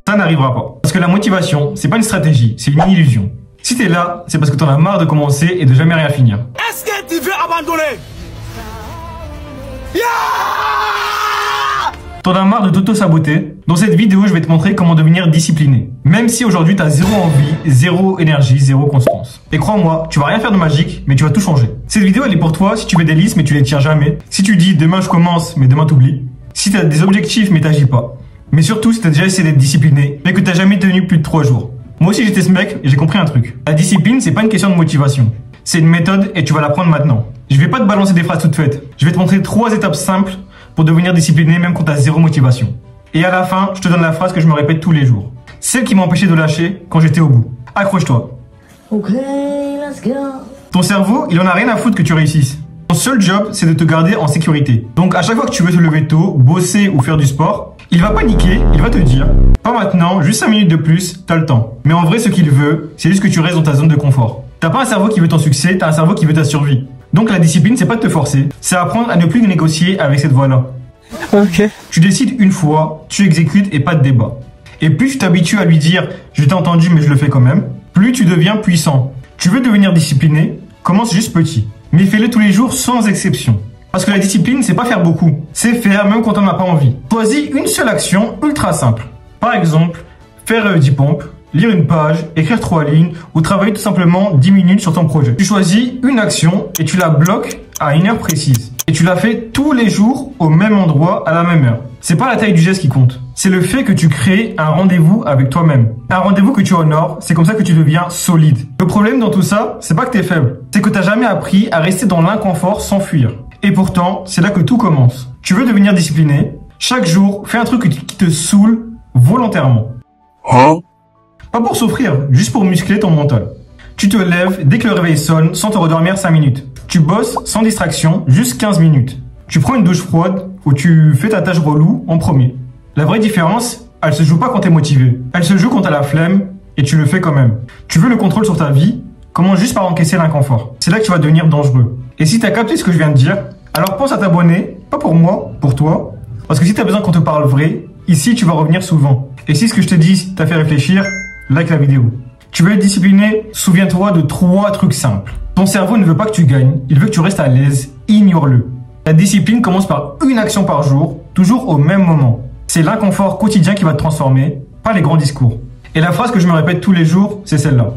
Ça n'arrivera pas. Parce que la motivation, c'est pas une stratégie, c'est une illusion. Si t'es là, c'est parce que t'en as marre de commencer et de jamais rien finir. Est-ce que tu veux abandonner? T'en as marre de t'auto-saboter? Dans cette vidéo, je vais te montrer comment devenir discipliné. Même si aujourd'hui t'as zéro envie, zéro énergie, zéro constance. Et crois-moi, tu vas rien faire de magique, mais tu vas tout changer. Cette vidéo, elle est pour toi si tu veux des listes mais tu les tiens jamais. Si tu dis demain je commence mais demain t'oublies. Si t'as des objectifs mais t'agis pas. Mais surtout si t'as déjà essayé d'être discipliné mais que t'as jamais tenu plus de 3 jours. Moi aussi j'étais ce mec et j'ai compris un truc. La discipline, c'est pas une question de motivation. C'est une méthode et tu vas l'apprendre maintenant. Je vais pas te balancer des phrases toutes faites. Je vais te montrer 3 étapes simples pour devenir discipliné même quand t'as zéro motivation. Et à la fin, je te donne la phrase que je me répète tous les jours. Celle qui m'a empêché de lâcher quand j'étais au bout. Accroche-toi. Ok, let's go. Ton cerveau, il en a rien à foutre que tu réussisses. Ton seul job, c'est de te garder en sécurité. Donc à chaque fois que tu veux te lever tôt, bosser ou faire du sport, il va paniquer, il va te dire « Pas maintenant, juste 5 minutes de plus, t'as le temps. » Mais en vrai, ce qu'il veut, c'est juste que tu restes dans ta zone de confort. T'as pas un cerveau qui veut ton succès, t'as un cerveau qui veut ta survie. Donc la discipline, c'est pas de te forcer, c'est apprendre à ne plus négocier avec cette voie-là. Ok. Tu décides une fois, tu exécutes et pas de débat. Et plus tu t'habitues à lui dire « Je t'ai entendu mais je le fais quand même », plus tu deviens puissant. Tu veux devenir discipliné, commence juste petit. Mais fais-le tous les jours sans exception. Parce que la discipline, c'est pas faire beaucoup. C'est faire même quand on n'a pas envie. Choisis une seule action ultra simple. Par exemple, faire 10 pompes, lire une page, écrire 3 lignes ou travailler tout simplement 10 minutes sur ton projet. Tu choisis une action et tu la bloques à une heure précise. Et tu la fais tous les jours au même endroit à la même heure. C'est pas la taille du geste qui compte. C'est le fait que tu crées un rendez-vous avec toi-même. Un rendez-vous que tu honores, c'est comme ça que tu deviens solide. Le problème dans tout ça, c'est pas que t'es faible. C'est que t'as jamais appris à rester dans l'inconfort sans fuir. Et pourtant, c'est là que tout commence. Tu veux devenir discipliné? Chaque jour, fais un truc qui te saoule volontairement. Hein? Pas pour souffrir, juste pour muscler ton mental. Tu te lèves dès que le réveil sonne sans te redormir 5 minutes. Tu bosses sans distraction, juste 15 minutes. Tu prends une douche froide ou tu fais ta tâche relou en premier. La vraie différence, elle se joue pas quand t'es motivé. Elle se joue quand t'as la flemme et tu le fais quand même. Tu veux le contrôle sur ta vie, commence juste par encaisser l'inconfort. C'est là que tu vas devenir dangereux. Et si t'as capté ce que je viens de dire, alors pense à t'abonner, pas pour moi, pour toi. Parce que si t'as besoin qu'on te parle vrai, ici tu vas revenir souvent. Et si ce que je te dis t'a fait réfléchir, like la vidéo. Tu veux être discipliné? Souviens-toi de 3 trucs simples. Ton cerveau ne veut pas que tu gagnes, il veut que tu restes à l'aise, ignore-le. La discipline commence par une action par jour, toujours au même moment. C'est l'inconfort quotidien qui va te transformer, pas les grands discours. Et la phrase que je me répète tous les jours, c'est celle-là.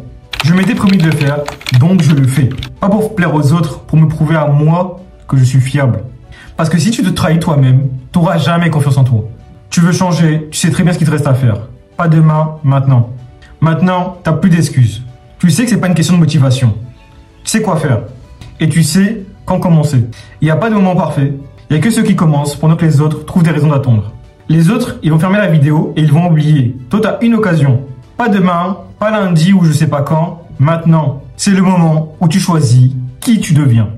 Je m'étais promis de le faire, donc je le fais. Pas pour plaire aux autres, pour me prouver à moi que je suis fiable. Parce que si tu te trahis toi-même, tu n'auras jamais confiance en toi. Tu veux changer, tu sais très bien ce qu'il te reste à faire. Pas demain, maintenant. Maintenant, tu n'as plus d'excuses. Tu sais que c'est pas une question de motivation. Tu sais quoi faire. Et tu sais quand commencer. Il n'y a pas de moment parfait. Il n'y a que ceux qui commencent pendant que les autres trouvent des raisons d'attendre. Les autres, ils vont fermer la vidéo et ils vont oublier. Toi, tu as une occasion. Pas demain, pas lundi ou je sais pas quand. Maintenant, c'est le moment où tu choisis qui tu deviens.